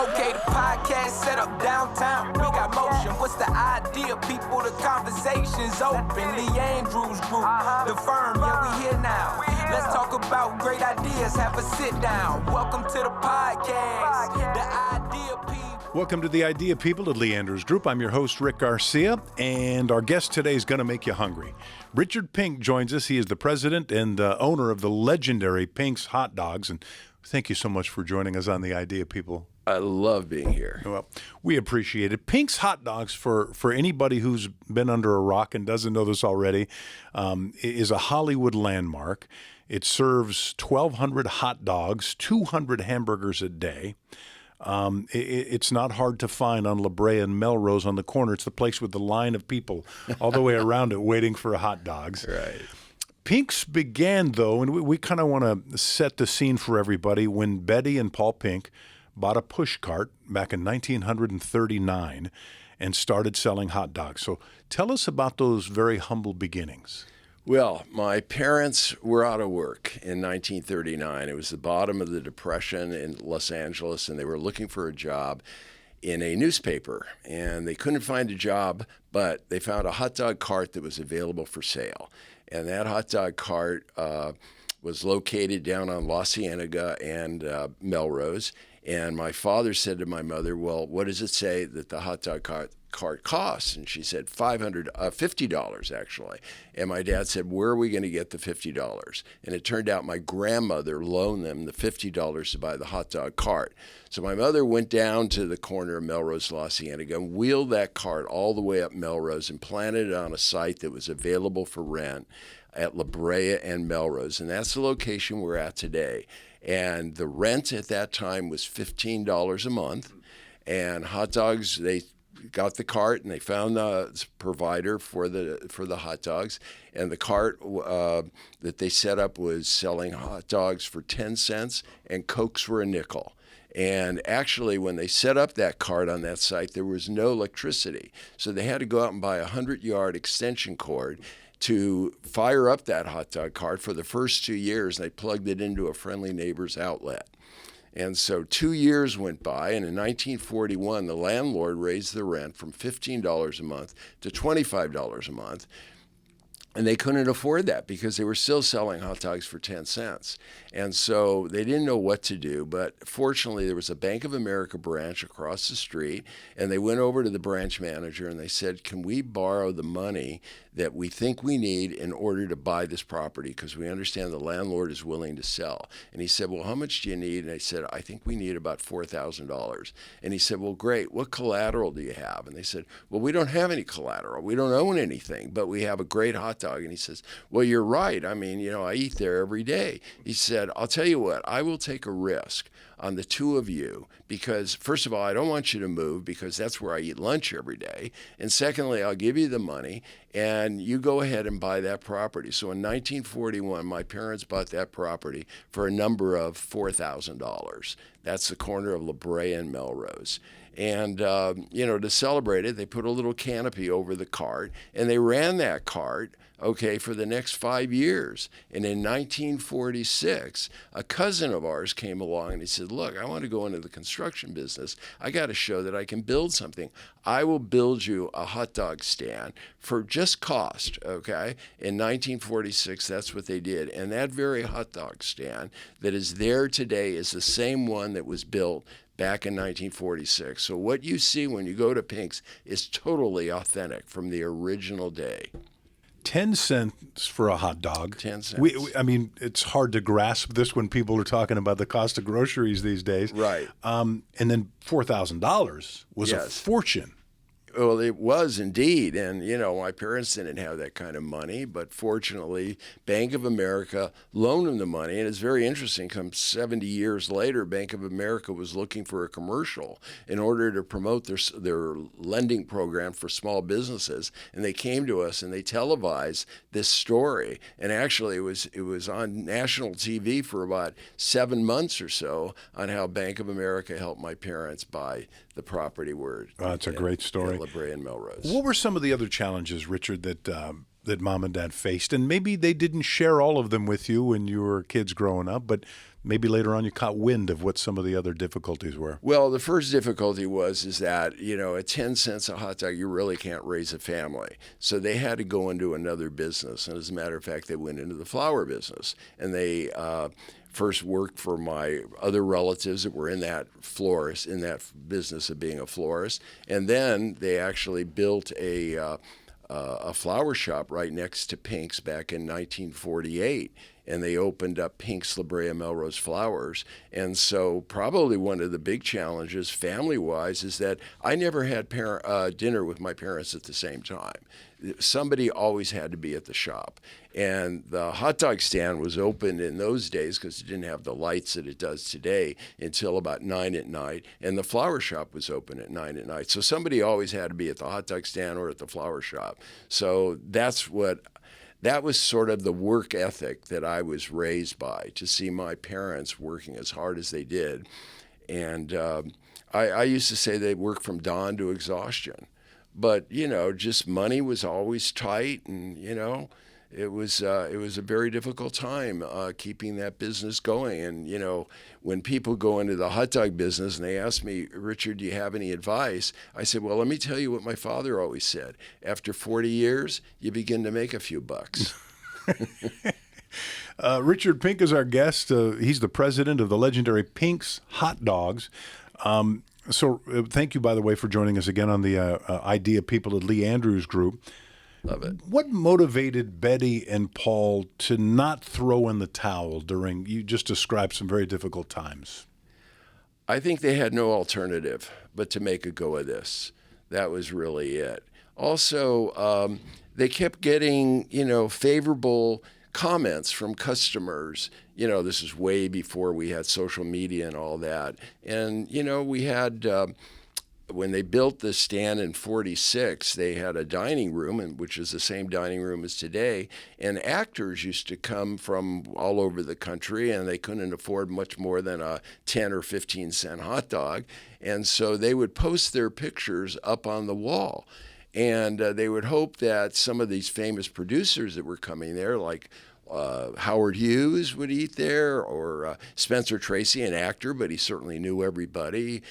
Okay, the podcast set up downtown. We got motion. What's the idea? People, the conversation's open. Lee Andrews Group, the firm, yeah, we here now. Let's talk about great ideas. Have a sit down. Welcome to the podcast. The Idea People. Welcome to the Idea People at Lee Andrews Group. I'm your host, Rick Garcia, and our guest today is going to make you hungry. Richard Pink joins us. He is the president and owner of the legendary Pink's Hot Dogs. And thank you so much for joining us on the Idea People. I love being here. Well, we appreciate it. Pink's Hot Dogs, for anybody who's been under a rock and doesn't know this already, is a Hollywood landmark. It serves 1,200 hot dogs, 200 hamburgers a day. It's not hard to find on La Brea and Melrose on the corner. It's the place with the line of people all the way around it waiting for hot dogs. Right. Pink's began, though, and we kind of want to set the scene for everybody, when Betty and Paul Pink bought a pushcart back in 1939 and started selling hot dogs. So tell us about those very humble beginnings. Well, my parents were out of work in 1939. It was the bottom of the Depression in Los Angeles, and they were looking for a job in a newspaper. And they couldn't find a job, but they found a hot dog cart that was available for sale. And that hot dog cart was located down on La Cienega and Melrose. And my father said to my mother, well, what does it say that the hot dog cart costs? And she said $50 actually. And my dad said, where are we going to get the $50? And it turned out my grandmother loaned them the $50 to buy the hot dog cart. So my mother went down to the corner of Melrose, La Cienega, and wheeled that cart all the way up Melrose and planted it on a site that was available for rent at La Brea and Melrose. And that's the location we're at today. And the rent at that time was $15 a month. And hot dogs, they got the cart and they found the provider for the hot dogs. And the cart that they set up was selling hot dogs for 10 cents and Cokes for a nickel. And actually, when they set up that cart on that site, there was no electricity. So they had to go out and buy a 100-yard extension cord to fire up that hot dog cart for the first 2 years. They plugged it into a friendly neighbor's outlet. And so 2 years went by, and in 1941, the landlord raised the rent from $15 a month to $25 a month. And they couldn't afford that because they were still selling hot dogs for 10 cents. And so they didn't know what to do. But fortunately, there was a Bank of America branch across the street. And they went over to the branch manager and they said, can we borrow the money that we think we need in order to buy this property? Because we understand the landlord is willing to sell. And he said, well, how much do you need? And I said, I think we need about $4,000. And he said, well, great. What collateral do you have? And they said, well, we don't have any collateral. We don't own anything, but we have a great hot dog. And he says, well, you're right. I mean, I eat there every day. He said, I'll tell you what, I will take a risk on the two of you because, first of all, I don't want you to move because that's where I eat lunch every day. And secondly, I'll give you the money and you go ahead and buy that property. So in 1941, my parents bought that property for a number of $4,000. That's the corner of La Brea and Melrose. And, to celebrate it, they put a little canopy over the cart, and they ran that cart, for the next 5 years. And in 1946, a cousin of ours came along and he said, look, I want to go into the construction business. I got to show that I can build something. I will build you a hot dog stand for just cost, okay? In 1946, that's what they did. And that very hot dog stand that is there today is the same one that was built back in 1946. So what you see when you go to Pink's is totally authentic from the original day. 10 cents for a hot dog. 10 cents. I mean, it's hard to grasp this when people are talking about the cost of groceries these days. Right. And then $4,000 was a fortune. Well, it was indeed. And, my parents didn't have that kind of money, but fortunately, Bank of America loaned them the money. And it's very interesting. Come 70 years later, Bank of America was looking for a commercial in order to promote their lending program for small businesses. And they came to us and they televised this story. And actually, it was on national TV for about 7 months or so on how Bank of America helped my parents buy the property where that's a great story. La Brea and Melrose. What were some of the other challenges, Richard, that Mom and Dad faced? And maybe they didn't share all of them with you when you were kids growing up, but maybe later on you caught wind of what some of the other difficulties were. Well, the first difficulty is that, at 10 cents a hot dog, you really can't raise a family. So they had to go into another business. And as a matter of fact, they went into the flour business. And they first worked for my other relatives that were in that business of being a florist. And then they actually built a flower shop right next to Pink's back in 1948. And they opened up Pink's La Brea Melrose Flowers. And so probably one of the big challenges family-wise is that I never had dinner with my parents at the same time. Somebody always had to be at the shop. And the hot dog stand was open in those days because it didn't have the lights that it does today until about 9 at night. And the flower shop was open at 9 at night. So somebody always had to be at the hot dog stand or at the flower shop. So that was sort of the work ethic that I was raised by, to see my parents working as hard as they did. And I used to say they worked from dawn to exhaustion. But, just money was always tight, and, it was a very difficult time keeping that business going. And, when people go into the hot dog business and they ask me, Richard, do you have any advice? I said, well, let me tell you what my father always said. After 40 years, you begin to make a few bucks. Richard Pink is our guest. He's the president of the legendary Pink's Hot Dogs. So thank you, by the way, for joining us again on the Idea People at Lee Andrews Group. Love it. What motivated Betty and Paul to not throw in the towel you just described some very difficult times? I think they had no alternative but to make a go of this. That was really it. Also, they kept getting, favorable comments from customers. This is way before we had social media and all that. And, we had, when they built the stand in 46, they had a dining room, which is the same dining room as today. And actors used to come from all over the country, and they couldn't afford much more than a 10 or 15 cent hot dog. And so they would post their pictures up on the wall. And they would hope that some of these famous producers that were coming there, like Howard Hughes, would eat there, or Spencer Tracy, an actor, but he certainly knew everybody.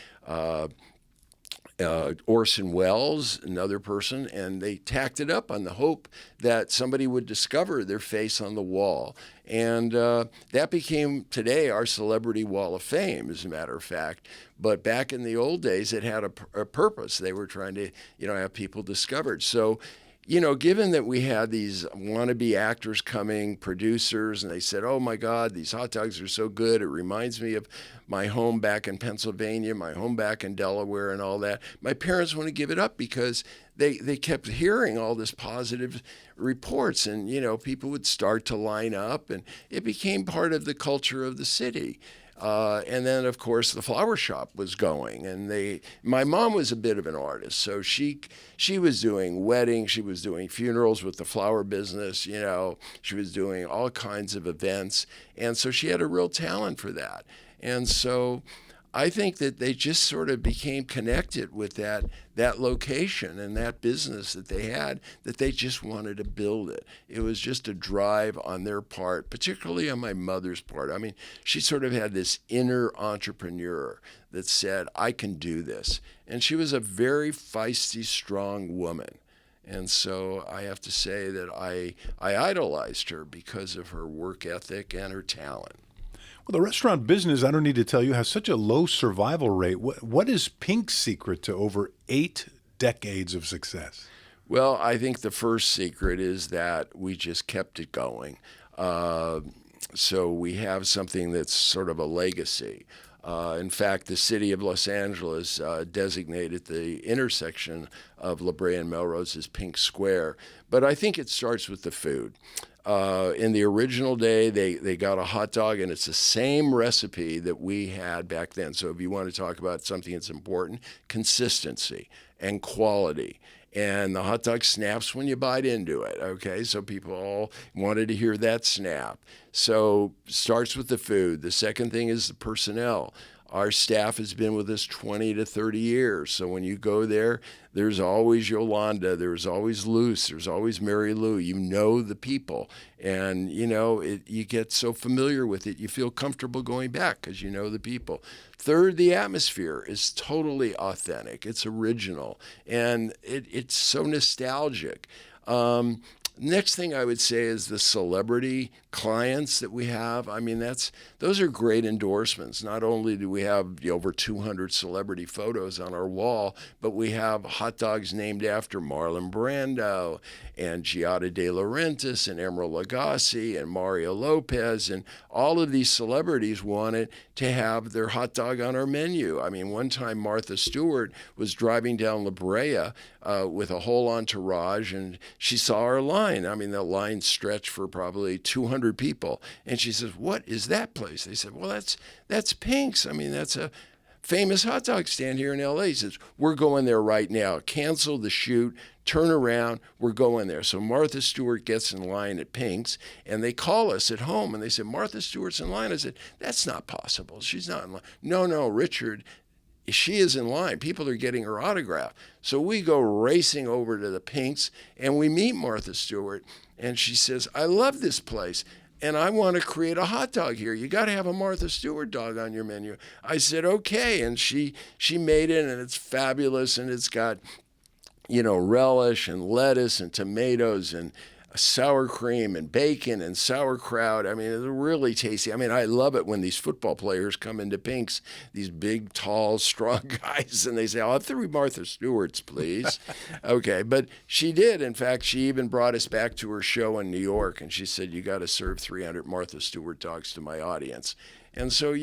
Orson Welles, another person, and they tacked it up on the hope that somebody would discover their face on the wall. And that became today our celebrity wall of fame, as a matter of fact. But back in the old days, it had a purpose. They were trying to, have people discovered. So, given that we had these wannabe actors coming, producers, and they said, oh my God, these hot dogs are so good. It reminds me of my home back in Pennsylvania, my home back in Delaware and all that. My parents want to give it up because they kept hearing all this positive reports, and, people would start to line up, and it became part of the culture of the city. And then, of course, the flower shop was going, and my mom was a bit of an artist, so she was doing weddings, she was doing funerals with the flower business, she was doing all kinds of events, and so she had a real talent for that. And so I think that they just sort of became connected with that location and that business that they had, that they just wanted to build it. It was just a drive on their part, particularly on my mother's part. I mean, she sort of had this inner entrepreneur that said, I can do this. And she was a very feisty, strong woman. And so I have to say that I idolized her because of her work ethic and her talent. Well, the restaurant business, I don't need to tell you, has such a low survival rate. What is Pink's secret to over 8 decades of success? Well, I think the first secret is that we just kept it going. So we have something that's sort of a legacy. In fact, the city of Los Angeles designated the intersection of La Brea and Melrose as Pink Square. But I think it starts with the food. In the original day, they got a hot dog, and it's the same recipe that we had back then. So if you want to talk about something that's important, consistency and quality. And the hot dog snaps when you bite into it, okay? So people all wanted to hear that snap. So starts with the food. The second thing is the personnel. Our staff has been with us 20 to 30 years. So when you go there, there's always Yolanda, there's always Luce, there's always Mary Lou. You know the people. And, you get so familiar with it, you feel comfortable going back because you know the people. Third, the atmosphere is totally authentic. It's original. And it's so nostalgic. Next thing I would say is the celebrity clients that we have. I mean, those are great endorsements. Not only do we have over 200 celebrity photos on our wall, but we have hot dogs named after Marlon Brando and Giada De Laurentiis and Emeril Lagasse and Mario Lopez, and all of these celebrities wanted to have their hot dog on our menu. I mean, one time Martha Stewart was driving down La Brea with a whole entourage, and she saw our line. I mean, the line stretched for probably 200 people, and she says, "What is that place?" They said, "Well, that's Pink's. I mean, that's a famous hot dog stand here in LA." He says, "We're going there right now. Cancel the shoot, turn around, we're going there." So Martha Stewart gets in line at Pink's, and they call us at home, and they said, "Martha Stewart's in line." I said, "That's not possible. She's not in line." No, Richard, she is in line. People are getting her autograph. So we go racing over to the Pink's, and we meet Martha Stewart, and she says, "I love this place, and I want to create a hot dog here. You got to have a Martha Stewart dog on your menu." I said, "Okay," and she made it, and it's fabulous, and it's got, relish and lettuce and tomatoes and sour cream and bacon and sauerkraut. I mean, it's really tasty. I mean, I love it when these football players come into Pink's, these big, tall, strong guys, and they say, "I'll have 3 Martha Stewarts, please." Okay, but she did. In fact, she even brought us back to her show in New York, and she said, "You got to serve 300 Martha Stewart dogs to my audience." And so,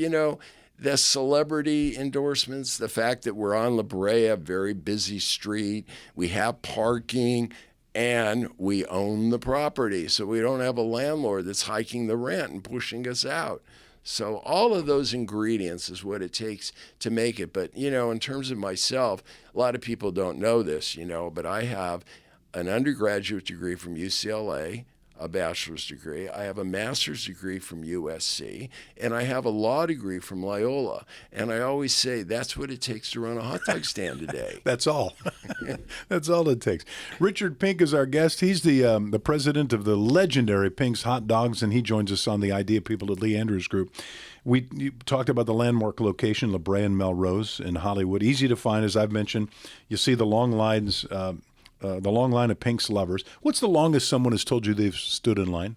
the celebrity endorsements, the fact that we're on La Brea, very busy street, we have parking, and we own the property. So we don't have a landlord that's hiking the rent and pushing us out. So all of those ingredients is what it takes to make it. But, in terms of myself, a lot of people don't know this, but I have an undergraduate degree from UCLA, a bachelor's degree. I have a master's degree from USC, and I have a law degree from Loyola. And I always say that's what it takes to run a hot dog stand today. That's all. That's all it takes. Richard Pink is our guest. He's the president of the legendary Pink's Hot Dogs, and he joins us on the Idea People at Lee Andrews Group. You talked about the landmark location, La Brea and Melrose in Hollywood. Easy to find, as I've mentioned. You see the long lines. The long line of Pink's lovers. What's the longest someone has told you they've stood in line?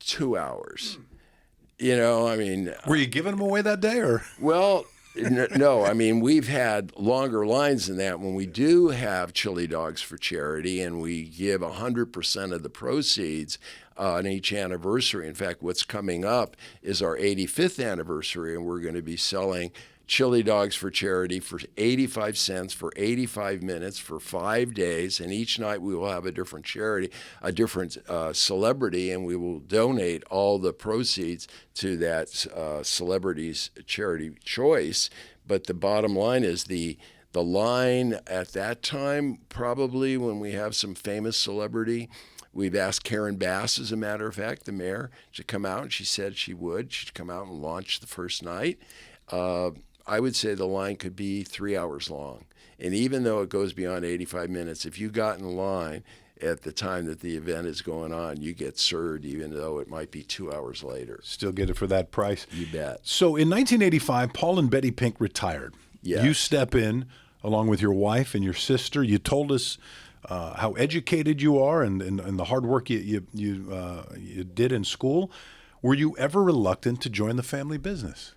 2 hours. Were you giving them away that day, or? Well, no. I mean, we've had longer lines than that. When we do have chili dogs for charity, and we give 100% of the proceeds on each anniversary. In fact, what's coming up is our 85th anniversary, and we're going to be selling chili dogs for charity for 85 cents for 85 minutes for 5 days, and each night we will have a different charity, a different celebrity, and we will donate all the proceeds to that celebrity's charity choice. But the bottom line is the line at that time, probably when we have some famous celebrity. We've asked Karen Bass, as a matter of fact, the mayor, to come out, and she said she would. She'd come out and launch the first night. I would say the line could be 3 hours long. And even though it goes beyond 85 minutes, if you got in line at the time that the event is going on, you get served, even though it might be 2 hours later. Still get it for that price. You bet. So in 1985, Paul and Betty Pink retired. Yes. You step in along with your wife and your sister. You told us how educated you are and the hard work you did in school. Were you ever reluctant to join the family business?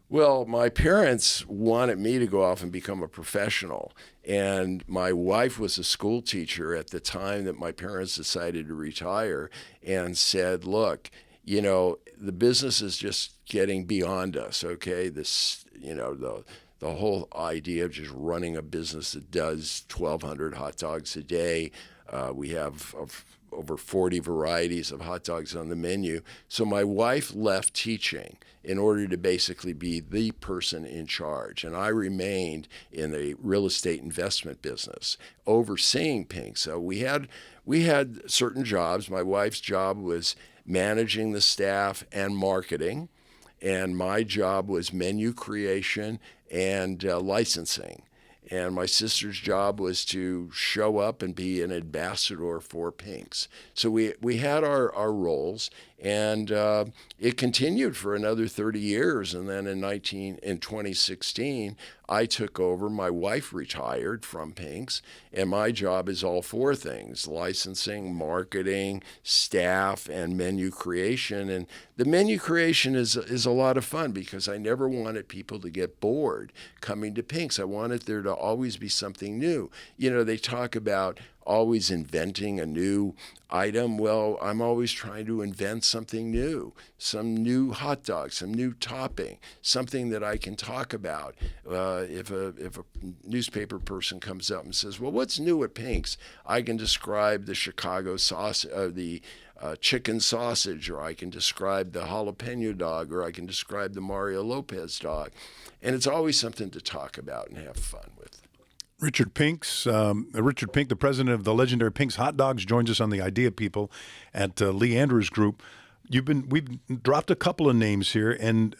Well, my parents wanted me to go off and become a professional, and my wife was a school teacher at the time that my parents decided to retire, and said, "Look, the business is just getting beyond us, okay? This, the whole idea of just running a business that does 1,200 hot dogs a day. We have over 40 varieties of hot dogs on the menu." So my wife left teaching in order to basically be the person in charge. And I remained in the real estate investment business, overseeing Pink. So we had certain jobs. My wife's job was managing the staff and marketing. and my job was menu creation and licensing. And my sister's job was to show up and be an ambassador for Pink's. So we had our roles, and it continued for another 30 years. And then in 2016, I took over. My wife retired from Pink's, and my job is all four things: licensing, marketing, staff, and menu creation. And the menu creation is a lot of fun because I never wanted people to get bored coming to Pink's. I wanted there to always be something new. You know, they talk about always inventing a new item. Well, I'm always trying to invent something new, some new hot dog, some new topping, something that I can talk about. If a newspaper person comes up and says, well, what's new at Pink's? I can describe the Chicago sauce, the chicken sausage, or I can describe the jalapeno dog, or I can describe the Mario Lopez dog. And it's always something to talk about and have fun with. Richard Pink, the president of the legendary Pink's Hot Dogs, joins us on the Idea People at Lee Andrews Group. We've dropped a couple of names here, and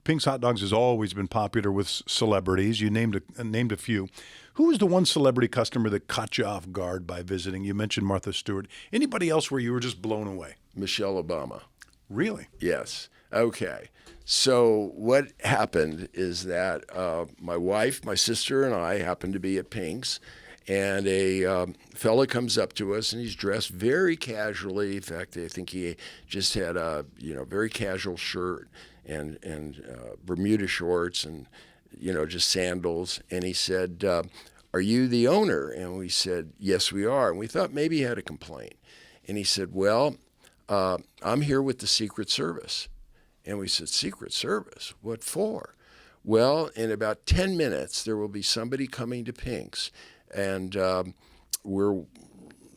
Pink's Hot Dogs has always been popular with celebrities. You named a few. Who was the one celebrity customer that caught you off guard by visiting? You mentioned Martha Stewart. Anybody else where you were just blown away? Michelle Obama. Really? Yes. Okay. So what happened is that my wife, my sister, and I happened to be at Pink's, and a fella comes up to us, and he's dressed very casually. In fact, I think he just had a very casual shirt and Bermuda shorts and just sandals. And he said, "Are you the owner?" And we said, "Yes, we are." And we thought maybe he had a complaint. And he said, "Well, I'm here with the Secret Service." And we said, "Secret Service? What for?" "Well, in about 10 minutes, there will be somebody coming to Pink's, and we're,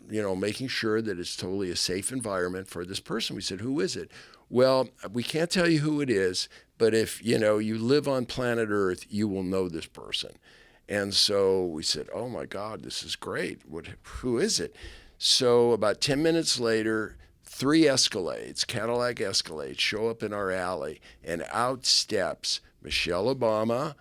making sure that it's totally a safe environment for this person." We said, "Who is it?" "Well, we can't tell you who it is, but if, you live on planet Earth, you will know this person." And so we said, "Oh my God, this is great. Who is it?" So about 10 minutes later, 3 Escalades, Cadillac Escalades, show up in our alley, and out steps Michelle Obama,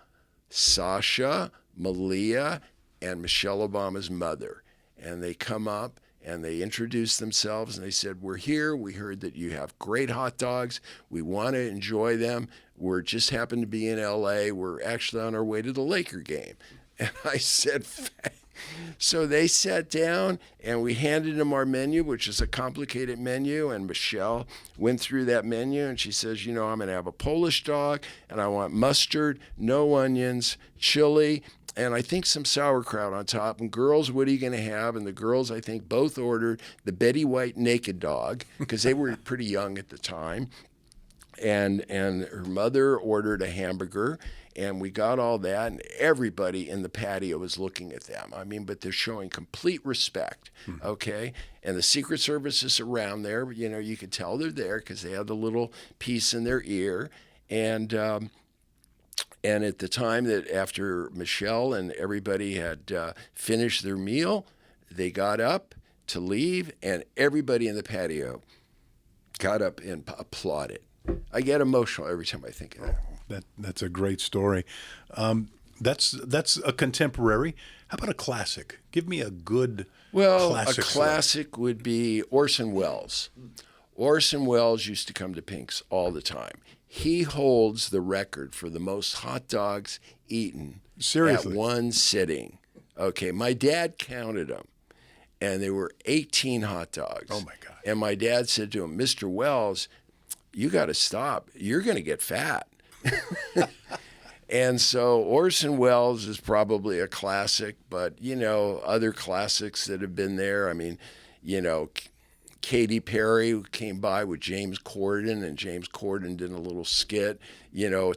Sasha, Malia, and Michelle Obama's mother. And they come up and they introduce themselves, and they said, "We're here. We heard that you have great hot dogs. We want to enjoy them. We're just happen to be in LA. We're actually on our way to the Laker game." And I said, so they sat down, and we handed them our menu, which is a complicated menu, and Michelle went through that menu, and she says, I'm going to have a Polish dog, and I want mustard, no onions, chili, and I think some sauerkraut on top. And girls, what are you going to have? And the girls, I think, both ordered the Betty White naked dog, because they were pretty young at the time. And her mother ordered a hamburger, and we got all that, and everybody in the patio was looking at them. But they're showing complete respect, okay? And the Secret Service is around there. You could tell they're there because they had the little piece in their ear. And at the time that after Michelle and everybody had finished their meal, they got up to leave, and everybody in the patio got up and applauded. I get emotional every time I think of that. That's a great story. That's a contemporary. How about a classic? Give me a good classic. A classic would be Orson Welles. Orson Welles used to come to Pink's all the time. He holds the record for the most hot dogs eaten Seriously? At one sitting. Okay, my dad counted them, and there were 18 hot dogs. Oh, my God. And my dad said to him, "Mr. Welles, you got to stop. You're going to get fat." And so Orson Welles is probably a classic, but, other classics that have been there. Katy Perry came by with James Corden, and James Corden did a little skit,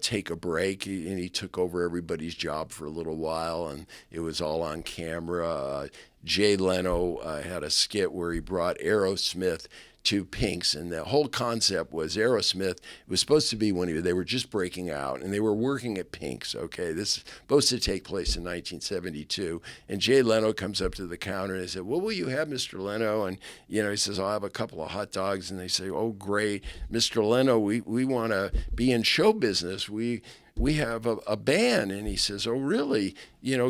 take a break. And he took over everybody's job for a little while, and it was all on camera. Jay Leno had a skit where he brought Aerosmith to Pink's, and the whole concept was Aerosmith. It was supposed to be when they were just breaking out, and they were working at Pink's. Okay, this is supposed to take place in 1972, and Jay Leno comes up to the counter and they said, "What will you have, Mr. Leno?" And he says, "I'll have a couple of hot dogs." And they say, "Oh, great, Mr. Leno, we want to be in show business. We have a band." And he says, "Oh, really?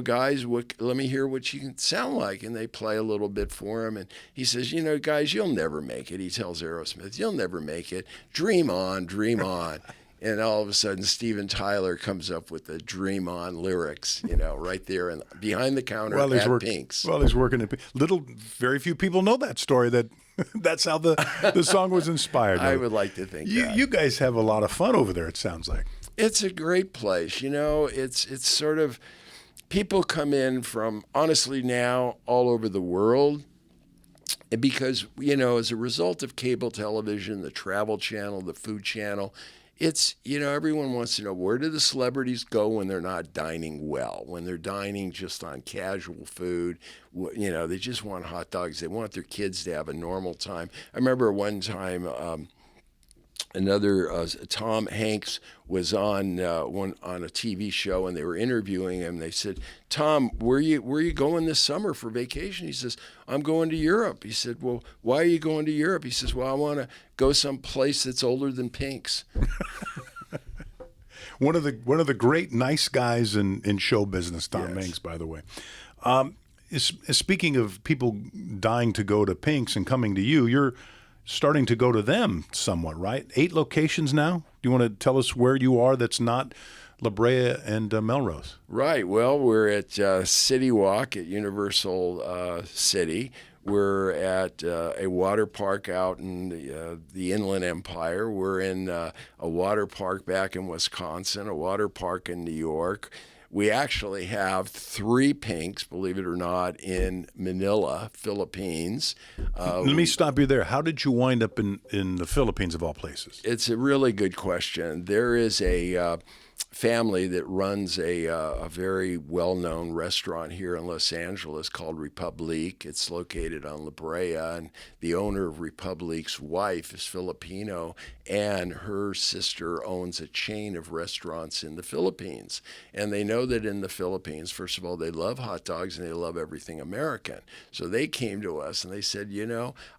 Guys, let me hear what you can sound like." And they play a little bit for him. And he says, "Guys, you'll never make it." He tells Aerosmith, "You'll never make it. Dream on, dream on." And all of a sudden, Steven Tyler comes up with the "Dream On" lyrics, right there and behind the counter at Pink's. Well, he's working at very few people know that story, that that's how the song was inspired. I would like to think that. You guys have a lot of fun over there, it sounds like. It's a great place. It's sort of, people come in from, honestly now, all over the world. Because, as a result of cable television, the Travel Channel, the Food Channel, it's, everyone wants to know, where do the celebrities go when they're not dining well, when they're dining just on casual food? They just want hot dogs. They want their kids to have a normal time. I remember one time, Tom Hanks was on a TV show, and they were interviewing him. They said, "Tom, where you going this summer for vacation?" He says, "I'm going to Europe." He said, "Well, why are you going to Europe?" He says, "Well, I want to go someplace that's older than Pink's." One of the great nice guys in show business, Tom Hanks, by the way. Speaking of people dying to go to Pink's and coming to you, you're starting to go to them somewhat, right? 8 locations now. Do you want to tell us where you are that's not La Brea and Melrose? Right. Well, we're at City Walk at Universal City. We're at a water park out in the Inland Empire. We're in a water park back in Wisconsin, a water park in New York. We actually have 3 Pink's, believe it or not, in Manila, Philippines. Let me stop you there. How did you wind up in the Philippines, of all places? It's a really good question. There is a family that runs a very well-known restaurant here in Los Angeles called Republique. It's located on La Brea, and the owner of Republique's wife is Filipino, and her sister owns a chain of restaurants in the Philippines. And they know that in the Philippines, first of all, they love hot dogs and they love everything American. So they came to us and they said,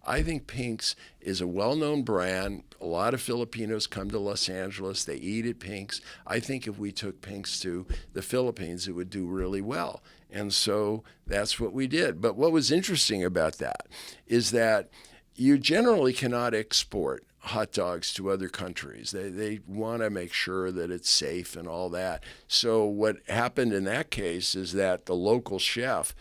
I think Pink's is a well-known brand. A lot of Filipinos come to Los Angeles. They eat at Pink's. I think if we took Pink's to the Philippines, it would do really well. And so that's what we did. But what was interesting about that is that you generally cannot export hot dogs to other countries. They want to make sure that it's safe and all that. So what happened in that case is that the local chef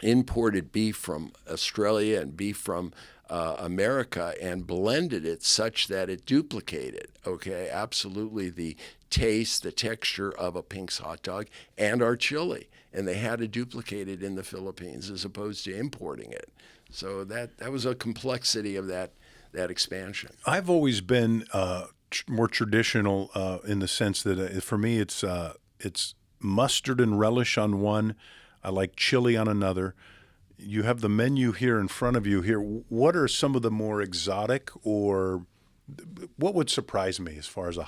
imported beef from Australia and beef from America and blended it such that it duplicated, absolutely the taste, the texture of a Pink's hot dog and our chili. And they had to duplicate it in the Philippines as opposed to importing it. So that was a complexity of that expansion. I've always been more traditional in the sense that for me it's mustard and relish on one. I like chili on another. You have the menu here in front of you here. What are some of the more exotic, or what would surprise me as far as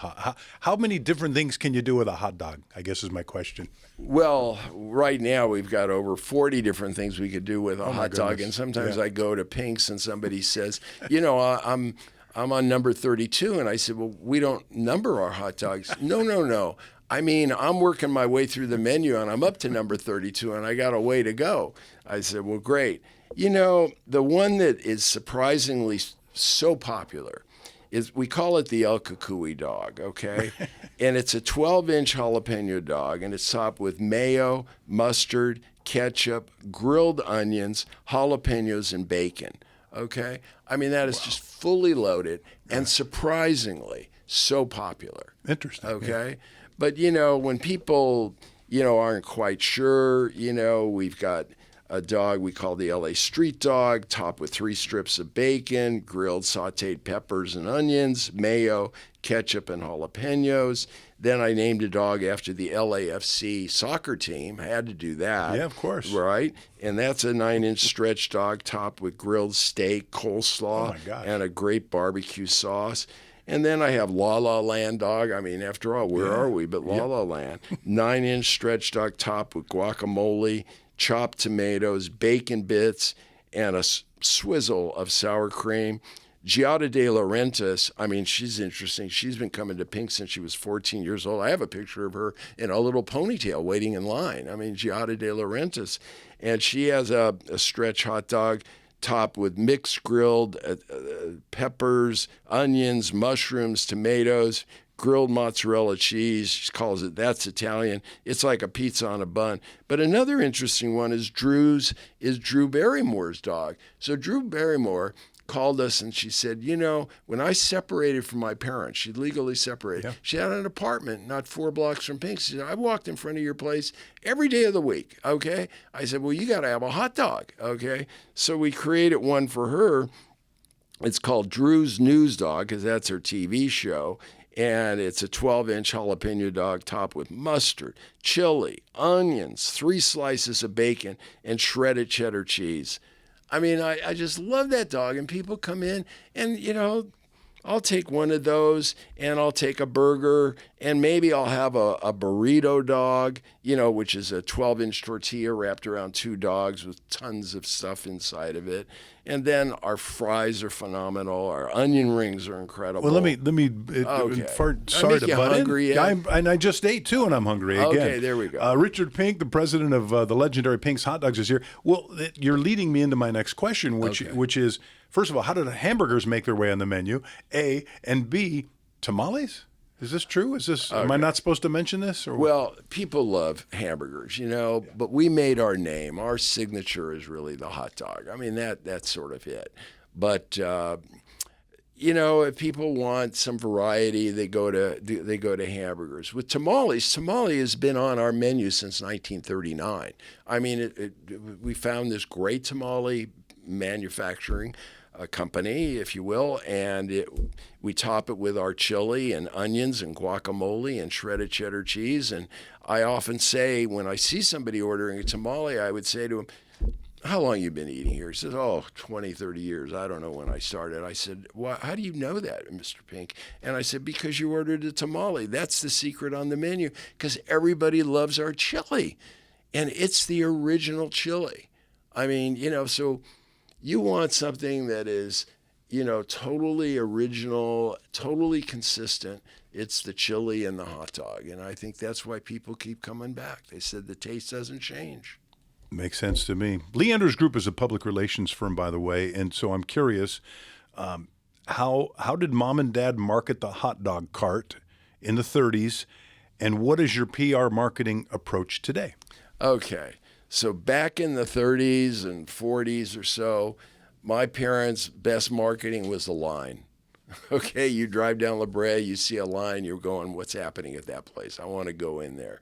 how many different things can you do with a hot dog, I guess is my question. Well, right now we've got over 40 different things we could do with a hot dog. And sometimes I go to Pink's and somebody says, I'm on number 32. And I said, well, we don't number our hot dogs. No. I mean, I'm working my way through the menu and I'm up to number 32 and I got a way to go. I said, well, great. The one that is surprisingly so popular is, we call it the El Cucuy dog, and it's a 12-inch jalapeno dog, and it's topped with mayo, mustard, ketchup, grilled onions, jalapenos, and bacon, I mean, that is just fully loaded and surprisingly so popular. Interesting. Yeah. But, when people, aren't quite sure, we've got a dog we call the LA Street Dog, topped with 3 strips of bacon, grilled sauteed peppers and onions, mayo, ketchup and jalapenos. Then I named a dog after the LAFC soccer team. I had to do that. Yeah, of course. Right? And that's a 9-inch stretch dog topped with grilled steak, coleslaw, Oh, my gosh. and a great barbecue sauce. And then I have La La Land dog. I mean, after all, where are we but La La Land? 9-inch stretch dog topped with guacamole, chopped tomatoes, bacon bits, and a swizzle of sour cream. Giada de Laurentiis, I mean, she's interesting. She's been coming to Pink since she was 14 years old. I have a picture of her in a little ponytail waiting in line. I mean, Giada de Laurentiis. And she has a stretch hot dog topped with mixed grilled peppers, onions, mushrooms, tomatoes, grilled mozzarella cheese. She calls it, that's Italian. It's like a pizza on a bun. But another interesting one is Drew Barrymore's dog. So Drew Barrymore called us and she said, you know, when I separated from my parents, she legally separated. Yeah. She had an apartment not 4 blocks from Pink. She said, I walked in front of your place every day of the week, okay? I said, well, you got to have a hot dog, okay? So we created one for her. It's called Drew's News Dog because that's her TV show. And it's a 12-inch jalapeno dog topped with mustard, chili, onions, 3 slices of bacon, and shredded cheddar cheese. I mean, I just love that dog. And people come in and, you know, I'll take one of those and I'll take a burger and maybe I'll have a burrito dog, you know, which is a 12-inch tortilla wrapped around 2 dogs with tons of stuff inside of it. And then our fries are phenomenal. Our onion rings are incredible. Well, let me. Okay. Sorry to butt hungry, in. yeah? I just ate too, and I'm hungry again. Okay, there we go. Richard Pink, the president of the legendary Pink's Hot Dogs, is here. Well, you're leading me into my next question, which is, first of all, how did hamburgers make their way on the menu? A, and B, tamales? Is this true? Am I not supposed to mention this? Or? Well, people love hamburgers, you know, but we made our name. Our signature is really the hot dog. I mean, that's sort of it. But you know, if people want some variety, they go to hamburgers. With tamales, tamale has been on our menu since 1939. I mean, we found this great tamale manufacturing company, if you will, and we top it with our chili and onions and guacamole and shredded cheddar cheese. And I often say, when I see somebody ordering a tamale, I would say to him, how long you been eating here? He says, 20, 30 years. I don't know when I started. I said, well, how do you know that, Mr. Pink? And I said, because you ordered a tamale. That's the secret on the menu, because everybody loves our chili. And it's the original chili. I mean, you know, so you want something that is, you know, totally original, totally consistent. It's the chili and the hot dog. And I think that's why people keep coming back. They said the taste doesn't change. Makes sense to me. Leander's Group is a public relations firm, by the way. And so I'm curious, how did mom and dad market the hot dog cart in the 30s? And what is your PR marketing approach today? Okay. So back in the 30s and 40s or so, my parents' best marketing was the line. Okay, you drive down La Brea, you see a line, you're going, what's happening at that place? I want to go in there.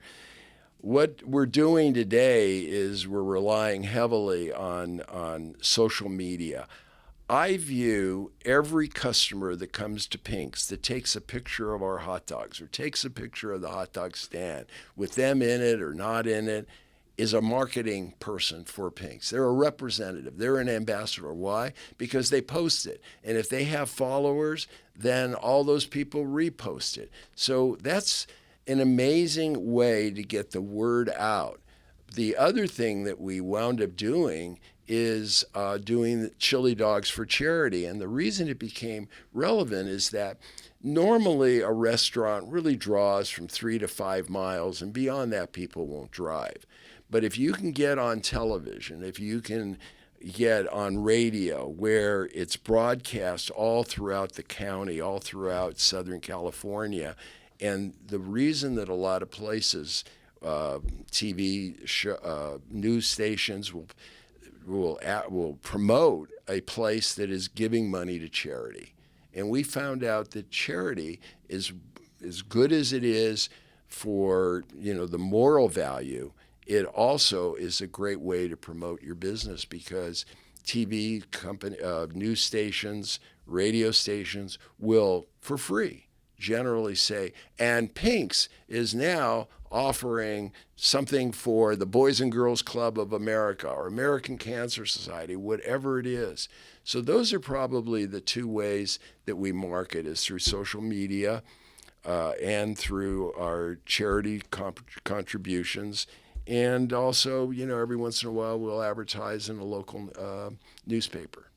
What we're doing today is we're relying heavily on social media. I view every customer that comes to Pink's that takes a picture of our hot dogs or takes a picture of the hot dog stand with them in it or not in it is a marketing person for Pink's. They're a representative. They're an ambassador. Why? Because they post it. And if they have followers, then all those people repost it. So that's an amazing way to get the word out. The other thing that we wound up doing is doing the chili dogs for charity. And the reason it became relevant is that normally a restaurant really draws from 3 to 5 miles, and beyond that, people won't drive. But if you can get on television, if you can get on radio where it's broadcast all throughout the county, all throughout Southern California, and the reason that a lot of places, TV news stations will promote a place that is giving money to charity. And we found out that charity is as good as it is for, you know, the moral value. It also is a great way to promote your business because TV company, news stations, radio stations will, for free, generally say. And Pink's is now offering something for the Boys and Girls Club of America or American Cancer Society, whatever it is. So those are probably the two ways that we market, is through social media and through our charity contributions. And also, every once in a while we'll advertise in a local newspaper.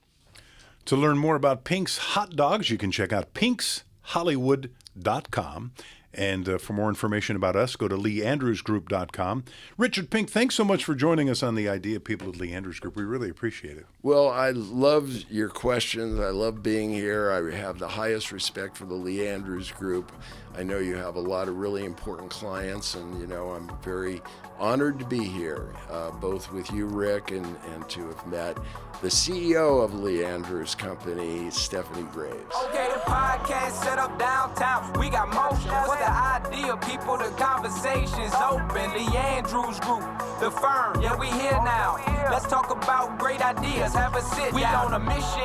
To learn more about Pink's hot dogs, you can check out pinkshollywood.com. And for more information about us, go to leeandrewsgroup.com. Richard Pink, thanks so much for joining us on the Idea People at Lee Andrews Group. We really appreciate it. Well, I love your questions. I love being here. I have the highest respect for the Lee Andrews Group. I know you have a lot of really important clients, and I'm very honored to be here, both with you, Rick, and to have met the CEO of Lee Andrews Company, Stephanie Graves. Okay, the podcast set up downtown. We got motion. What's the idea, people? The conversation's open. Lee Andrews Group, the firm. Yeah, we here now. Let's talk about great ideas. Have a sit. We on a mission.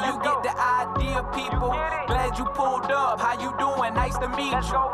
You get the idea, people. Glad you pulled up. How you doing? Nice to meet you.